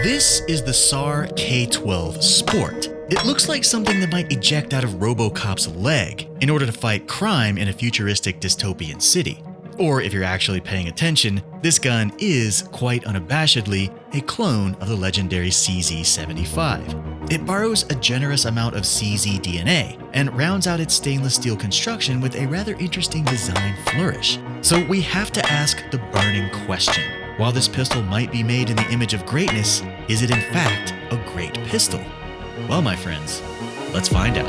This is the SAR K12 Sport. It looks like something that might eject out of RoboCop's leg in order to fight crime in a futuristic dystopian city. Or if you're actually paying attention, this gun is, quite unabashedly, a clone of the legendary CZ75. It borrows a generous amount of CZ DNA and rounds out its stainless steel construction with a rather interesting design flourish. So we have to ask the burning question. While this pistol might be made in the image of greatness, is it in fact a great pistol? Well, my friends, let's find out.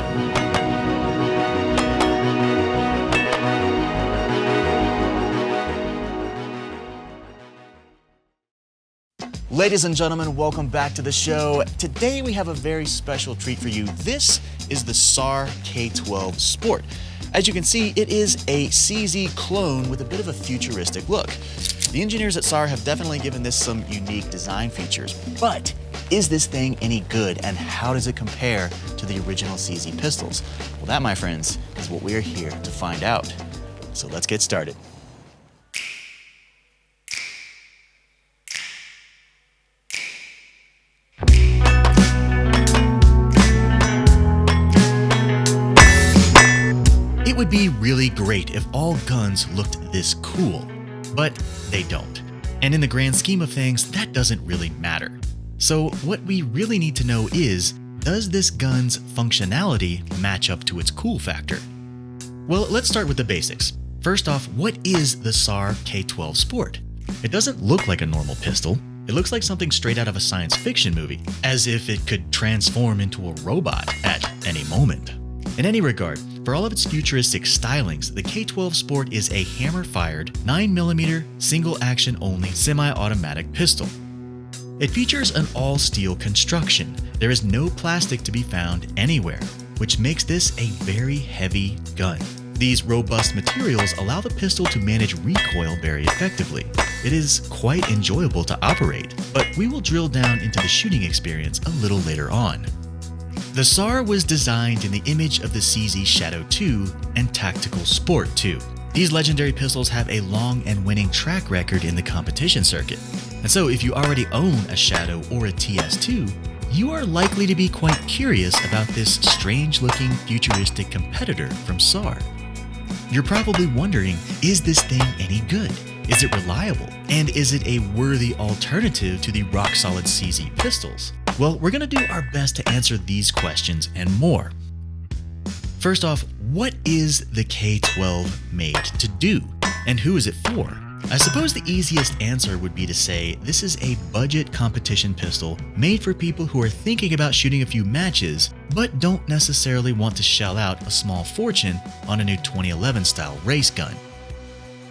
Ladies and gentlemen, welcome back to the show. Today we have a very special treat for you. This is the SAR K12 Sport. As you can see, it is a CZ clone with a bit of a futuristic look. The engineers at SAR have definitely given this some unique design features, but is this thing any good and how does it compare to the original CZ pistols? Well, that, my friends, is what we are here to find out. So let's get started. It would be really great if all guns looked this cool, but they don't. And in the grand scheme of things, that doesn't really matter. So what we really need to know is, does this gun's functionality match up to its cool factor? Well, let's start with the basics. First off, what is the SAR K12 Sport? It doesn't look like a normal pistol. It looks like something straight out of a science fiction movie, as if it could transform into a robot at any moment. In any regard, for all of its futuristic stylings, the K12 Sport is a hammer-fired, 9mm, single-action-only semi-automatic pistol. It features an all-steel construction. There is no plastic to be found anywhere, which makes this a very heavy gun. These robust materials allow the pistol to manage recoil very effectively. It is quite enjoyable to operate, but we will drill down into the shooting experience a little later on. The SAR was designed in the image of the CZ Shadow 2 and Tactical Sport 2. These legendary pistols have a long and winning track record in the competition circuit. And so if you already own a Shadow or a TS2, you are likely to be quite curious about this strange-looking futuristic competitor from SAR. You're probably wondering, is this thing any good? Is it reliable? And is it a worthy alternative to the rock-solid CZ pistols? Well, we're going to do our best to answer these questions and more. First off, what is the K12 made to do? And who is it for? I suppose the easiest answer would be to say this is a budget competition pistol made for people who are thinking about shooting a few matches, but don't necessarily want to shell out a small fortune on a new 2011 style race gun.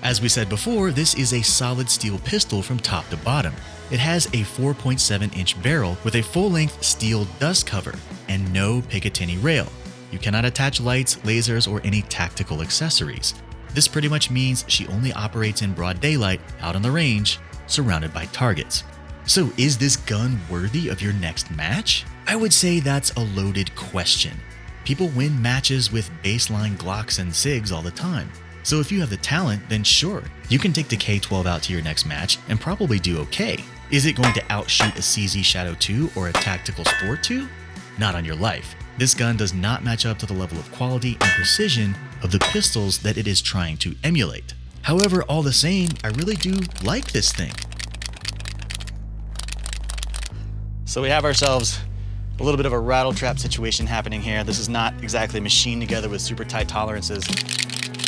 As we said before, this is a solid steel pistol from top to bottom. It has a 4.7-inch barrel with a full-length steel dust cover and no Picatinny rail. You cannot attach lights, lasers, or any tactical accessories. This pretty much means she only operates in broad daylight, out on the range, surrounded by targets. So is this gun worthy of your next match? I would say that's a loaded question. People win matches with baseline Glocks and SIGs all the time. So if you have the talent, then sure, you can take the K12 out to your next match and probably do okay. Is it going to outshoot a CZ Shadow 2 or a Tactical Sport 2? Not on your life. This gun does not match up to the level of quality and precision of the pistols that it is trying to emulate. However, all the same, I really do like this thing. So we have ourselves a little bit of a rattle trap situation happening here. This is not exactly machined together with super tight tolerances.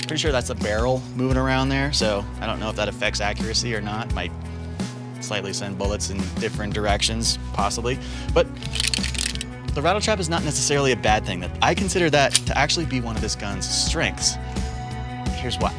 Pretty sure that's a barrel moving around there, so I don't know if that affects accuracy or not. Might slightly send bullets in different directions, possibly. But the rattle trap is not necessarily a bad thing. I consider that to actually be one of this gun's strengths. Here's why.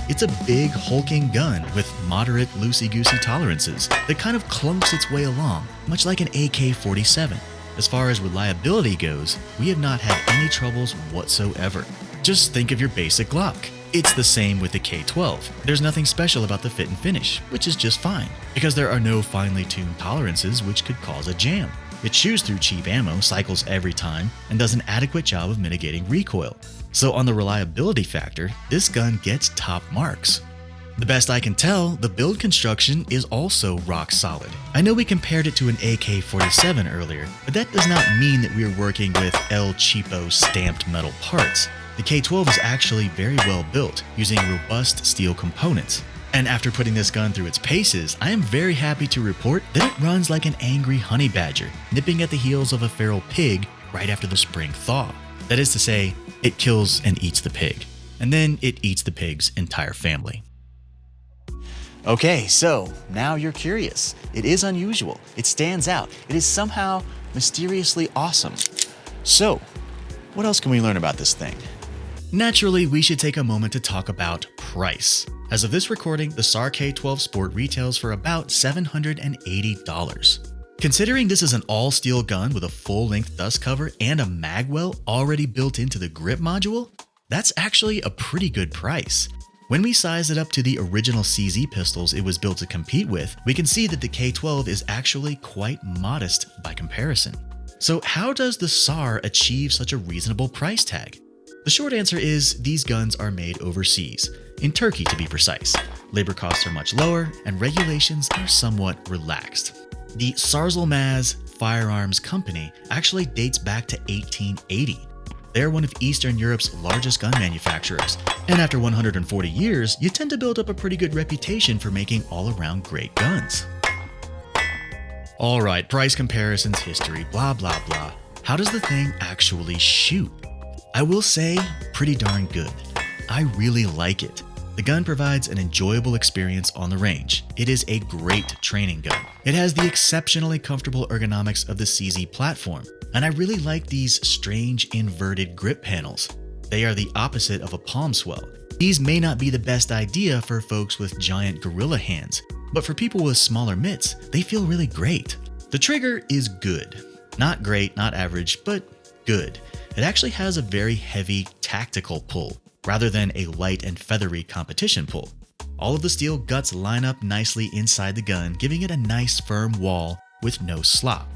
It's a big, hulking gun with moderate loosey-goosey tolerances that kind of clunks its way along, much like an AK-47. As far as reliability goes, we have not had any troubles whatsoever. Just think of your basic Glock. It's the same with the K12. There's nothing special about the fit and finish, which is just fine, because there are no finely tuned tolerances which could cause a jam. It chews through cheap ammo, cycles every time, and does an adequate job of mitigating recoil. So on the reliability factor, this gun gets top marks. The best I can tell, the build construction is also rock solid. I know we compared it to an AK-47 earlier, but that does not mean that we are working with El Cheapo stamped metal parts. The K12 is actually very well built, using robust steel components. And after putting this gun through its paces, I am very happy to report that it runs like an angry honey badger, nipping at the heels of a feral pig right after the spring thaw. That is to say, it kills and eats the pig, and then it eats the pig's entire family. Okay, so now you're curious. It is unusual. It stands out. It is somehow mysteriously awesome. So, what else can we learn about this thing? Naturally, we should take a moment to talk about price. As of this recording, the SAR K12 Sport retails for about $780. Considering this is an all-steel gun with a full-length dust cover and a magwell already built into the grip module, that's actually a pretty good price. When we size it up to the original CZ pistols it was built to compete with, we can see that the K12 is actually quite modest by comparison. So how does the SAR achieve such a reasonable price tag? The short answer is these guns are made overseas, in Turkey to be precise. Labor costs are much lower, and regulations are somewhat relaxed. The Sarzılmaz Firearms Company actually dates back to 1880. They're one of Eastern Europe's largest gun manufacturers, and after 140 years, you tend to build up a pretty good reputation for making all-around great guns. Alright, price comparisons, history, blah blah blah. How does the thing actually shoot? I will say, pretty darn good. I really like it. The gun provides an enjoyable experience on the range. It is a great training gun. It has the exceptionally comfortable ergonomics of the CZ platform, and I really like these strange inverted grip panels. They are the opposite of a palm swell. These may not be the best idea for folks with giant gorilla hands, but for people with smaller mitts, they feel really great. The trigger is good. Not great, not average, but good. It actually has a very heavy tactical pull, rather than a light and feathery competition pull. All of the steel guts line up nicely inside the gun, giving it a nice firm wall with no slop.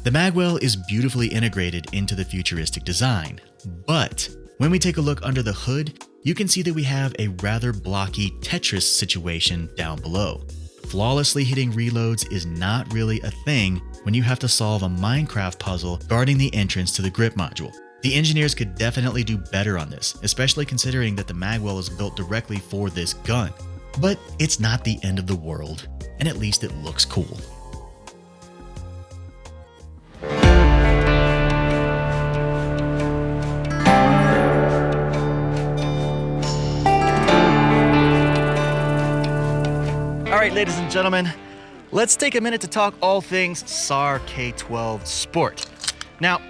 The magwell is beautifully integrated into the futuristic design, but when we take a look under the hood, you can see that we have a rather blocky Tetris situation down below. Flawlessly hitting reloads is not really a thing when you have to solve a Minecraft puzzle guarding the entrance to the grip module. The engineers could definitely do better on this, especially considering that the magwell is built directly for this gun. But it's not the end of the world, and at least it looks cool. Alright, ladies and gentlemen, let's take a minute to talk all things SAR K12 Sport. Now,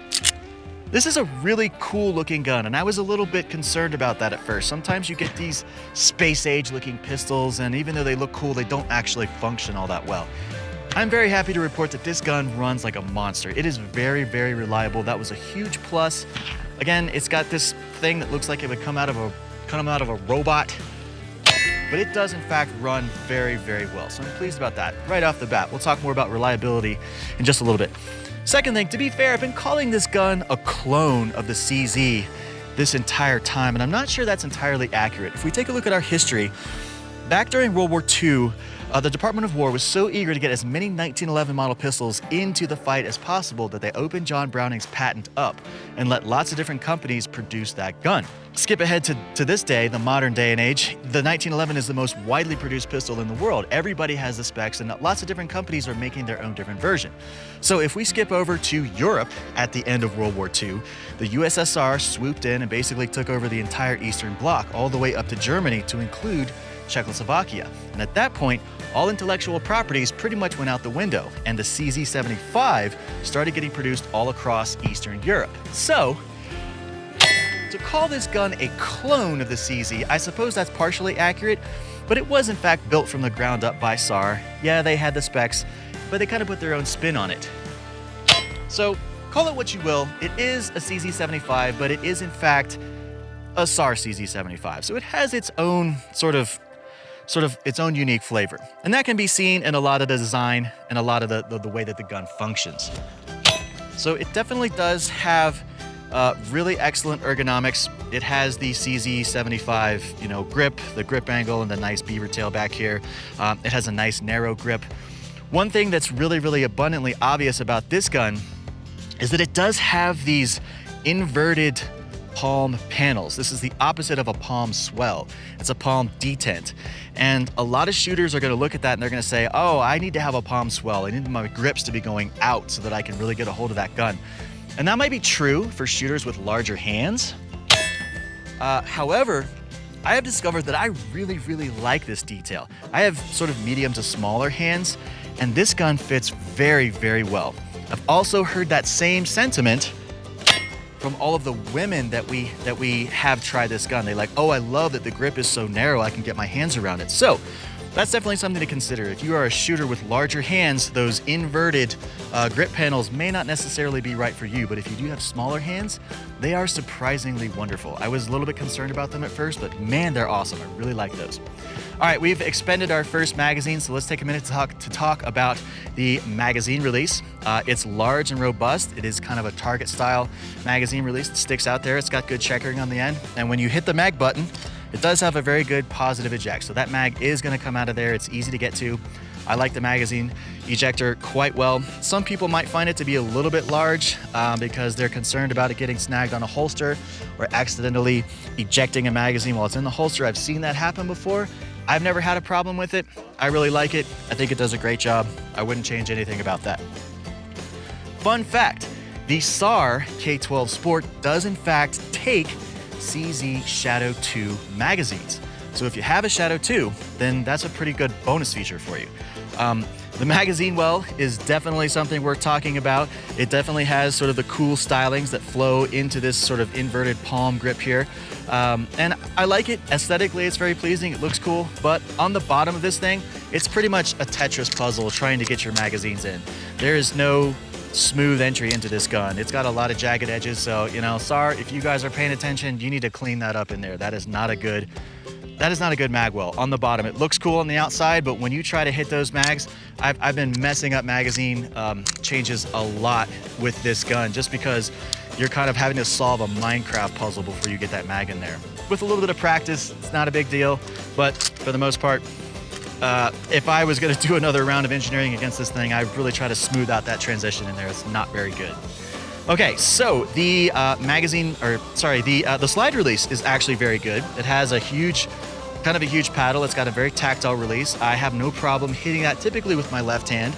this is a really cool looking gun, and I was a little bit concerned about that at first. Sometimes you get these space age looking pistols, and even though they look cool, they don't actually function all that well. I'm very happy to report that this gun runs like a monster. It is very, very reliable. That was a huge plus. Again, it's got this thing that looks like it would come out of a robot, but it does in fact run very, very well. So I'm pleased about that. Right off the bat, we'll talk more about reliability in just a little bit. Second thing, to be fair, I've been calling this gun a clone of the CZ this entire time, and I'm not sure that's entirely accurate. If we take a look at our history, back during World War II, the Department of War was so eager to get as many 1911 model pistols into the fight as possible that they opened John Browning's patent up and let lots of different companies produce that gun. Skip ahead to this day, the modern day and age, the 1911 is the most widely produced pistol in the world. Everybody has the specs, and lots of different companies are making their own different version. So if we skip over to Europe at the end of World War II, the USSR swooped in and basically took over the entire Eastern Bloc, all the way up to Germany to include Czechoslovakia. And at that point, all intellectual properties pretty much went out the window, and the CZ75 started getting produced all across Eastern Europe. So, to call this gun a clone of the CZ, I suppose that's partially accurate, but it was in fact built from the ground up by SAR. Yeah, they had the specs, but they kind of put their own spin on it. So, call it what you will, it is a CZ75, but it is in fact a SAR CZ75. So it has its own sort of its own unique flavor. And that can be seen in a lot of the design and a lot of the way that the gun functions. So it definitely does have Really excellent ergonomics. It has the CZ75, grip, the grip angle, and the nice beaver tail back here. It has a nice narrow grip. One thing that's really, really abundantly obvious about this gun is that it does have these inverted palm panels. This is the opposite of a palm swell. It's a palm detent. And a lot of shooters are going to look at that and they're going to say, oh, I need to have a palm swell. I need my grips to be going out so that I can really get a hold of that gun. And that might be true for shooters with larger hands. However, I have discovered that I really, really like this detail. I have sort of medium to smaller hands, and this gun fits very, very well. I've also heard that same sentiment from all of the women that we have tried this gun. They're like, oh, I love that the grip is so narrow, I can get my hands around it. So that's definitely something to consider. If you are a shooter with larger hands, those inverted grip panels may not necessarily be right for you, but if you do have smaller hands, they are surprisingly wonderful. I was a little bit concerned about them at first, but man, they're awesome. I really like those. All right, we've expended our first magazine, so let's take a minute to talk about the magazine release. It's large and robust. It is kind of a target style magazine release. It sticks out there. It's got good checkering on the end. And when you hit the mag button, it does have a very good positive eject. So that mag is gonna come out of there. It's easy to get to. I like the magazine ejector quite well. Some people might find it to be a little bit large because they're concerned about it getting snagged on a holster or accidentally ejecting a magazine while it's in the holster. I've seen that happen before. I've never had a problem with it. I really like it. I think it does a great job. I wouldn't change anything about that. Fun fact, the SAR K12 Sport does in fact take CZ Shadow 2 magazines. So if you have a Shadow 2, then that's a pretty good bonus feature for you. The magazine well is definitely something worth talking about. It definitely has sort of the cool stylings that flow into this sort of inverted palm grip here. And I like it. Aesthetically, it's very pleasing. It looks cool. But on the bottom of this thing, it's pretty much a Tetris puzzle trying to get your magazines in. There is no smooth entry into this gun. It's got a lot of jagged edges. So, SAR, if you guys are paying attention, you need to clean that up in there. That is not a good mag well on the bottom. It looks cool on the outside, but when you try to hit those mags, I've been messing up magazine changes a lot with this gun just because you're kind of having to solve a Minecraft puzzle before you get that mag in there. With a little bit of practice, it's not a big deal, but for the most part, if I was going to do another round of engineering against this thing, I'd really try to smooth out that transition in there. It's not very good. Okay, so the the slide release is actually very good. It has a huge paddle. It's got a very tactile release. I have no problem hitting that typically with my left hand.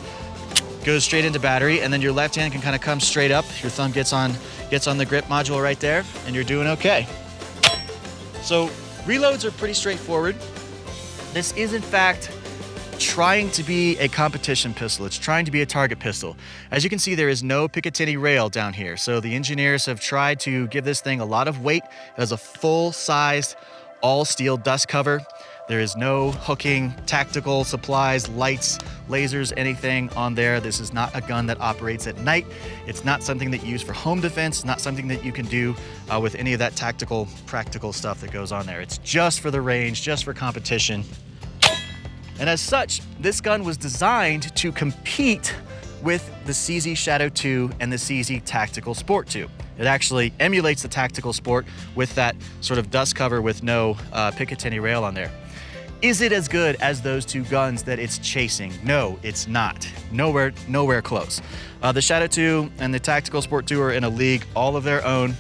Goes straight into battery, and then your left hand can kind of come straight up. Your thumb gets on the grip module right there, and you're doing okay. So reloads are pretty straightforward. This is in fact trying to be a competition pistol. It's trying to be a target pistol. As you can see, there is no Picatinny rail down here. So the engineers have tried to give this thing a lot of weight. It has a full-sized all steel dust cover. There is no hooking, tactical supplies, lights, lasers, anything on there. This is not a gun that operates at night. It's not something that you use for home defense, not something that you can do with any of that tactical, practical stuff that goes on there. It's just for the range, just for competition. And as such, this gun was designed to compete with the CZ Shadow 2 and the CZ Tactical Sport 2. It actually emulates the Tactical Sport with that sort of dust cover with no Picatinny rail on there. Is it as good as those two guns that it's chasing? No, it's not. Nowhere close. The Shadow 2 and the Tactical Sport 2 are in a league all of their own.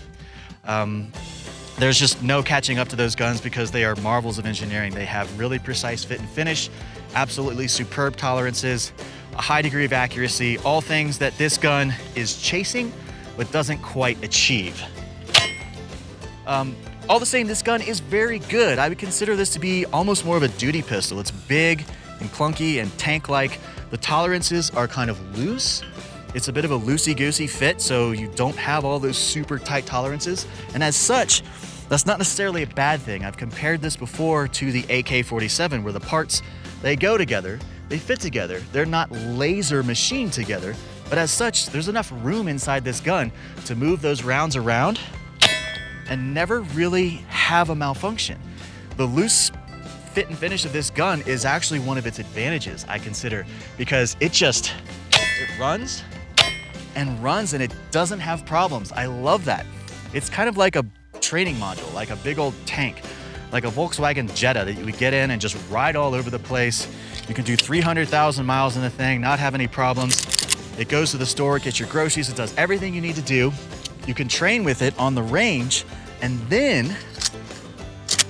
There's just no catching up to those guns because they are marvels of engineering. They have really precise fit and finish, absolutely superb tolerances, a high degree of accuracy, all things that this gun is chasing but doesn't quite achieve. All the same, this gun is very good. I would consider this to be almost more of a duty pistol. It's big and clunky and tank-like. The tolerances are kind of loose. It's a bit of a loosey-goosey fit, so you don't have all those super tight tolerances. And as such, that's not necessarily a bad thing. I've compared this before to the AK-47, where the parts, they go together, they fit together. They're not laser machined together, but as such, there's enough room inside this gun to move those rounds around and never really have a malfunction. The loose fit and finish of this gun is actually one of its advantages, I consider, because it runs and it doesn't have problems. I love that. It's kind of like a training module, like a big old tank, like a Volkswagen Jetta that you would get in and just ride all over the place. You can do 300,000 miles in the thing, not have any problems. It goes to the store, gets your groceries, it does everything you need to do. You can train with it on the range, and then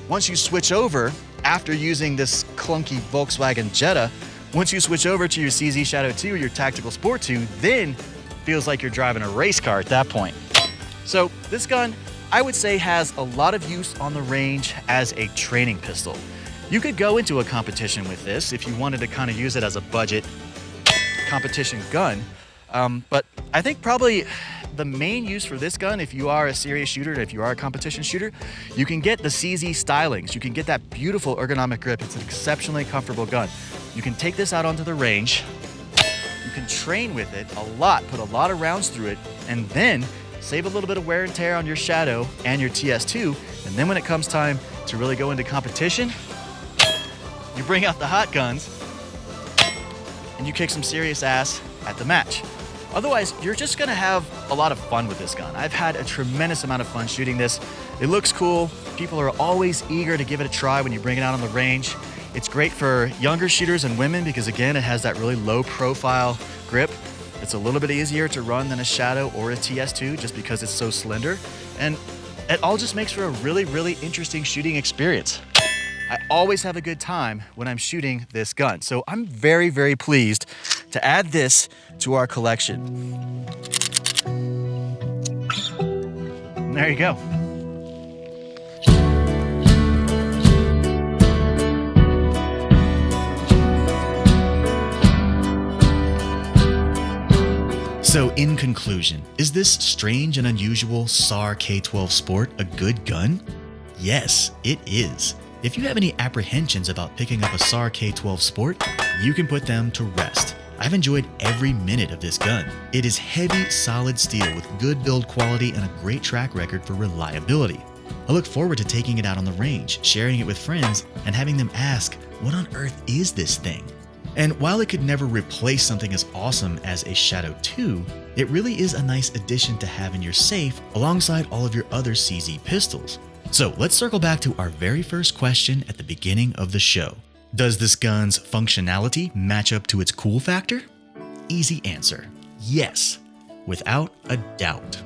once you switch over, after using this clunky Volkswagen Jetta, once you switch over to your CZ Shadow 2 or your Tactical Sport 2, then feels like you're driving a race car at that point. So this gun, I would say, has a lot of use on the range as a training pistol. You could go into a competition with this if you wanted to kind of use it as a budget competition gun. But I think probably the main use for this gun, if you are a serious shooter, if you are a competition shooter, you can get the CZ stylings. You can get that beautiful ergonomic grip. It's an exceptionally comfortable gun. You can take this out onto the range. You can train with it a lot, put a lot of rounds through it, and then save a little bit of wear and tear on your Shadow and your TS2. And then when it comes time to really go into competition, you bring out the hot guns and you kick some serious ass at the match. Otherwise, you're just gonna have a lot of fun with this gun. I've had a tremendous amount of fun shooting this. It looks cool. People are always eager to give it a try when you bring it out on the range. It's great for younger shooters and women because, again, it has that really low profile grip. It's a little bit easier to run than a Shadow or a TS2 just because it's so slender. And it all just makes for a really, really interesting shooting experience. I always have a good time when I'm shooting this gun. So I'm very, very pleased to add this to our collection. And there you go. So in conclusion, is this strange and unusual SAR K12 Sport a good gun? Yes, it is. If you have any apprehensions about picking up a SAR K12 Sport, you can put them to rest. I've enjoyed every minute of this gun. It is heavy, solid steel with good build quality and a great track record for reliability. I look forward to taking it out on the range, sharing it with friends, and having them ask, what on earth is this thing? And while it could never replace something as awesome as a Shadow 2, it really is a nice addition to have in your safe alongside all of your other CZ pistols. So let's circle back to our very first question at the beginning of the show. Does this gun's functionality match up to its cool factor? Easy answer, yes, without a doubt.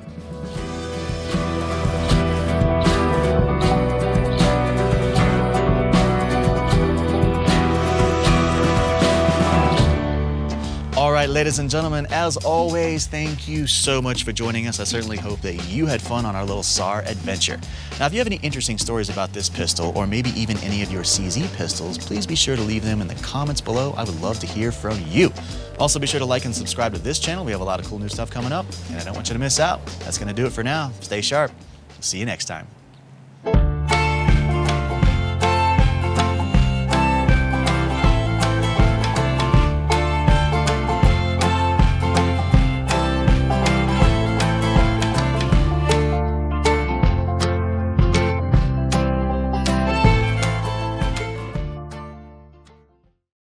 All right, ladies and gentlemen, as always, thank you so much for joining us. I certainly hope that you had fun on our little SAR adventure. Now, if you have any interesting stories about this pistol, or maybe even any of your CZ pistols, please be sure to leave them in the comments below. I would love to hear from you. Also, be sure to like and subscribe to this channel. We have a lot of cool new stuff coming up, and I don't want you to miss out. That's gonna do it for now. Stay sharp. See you next time.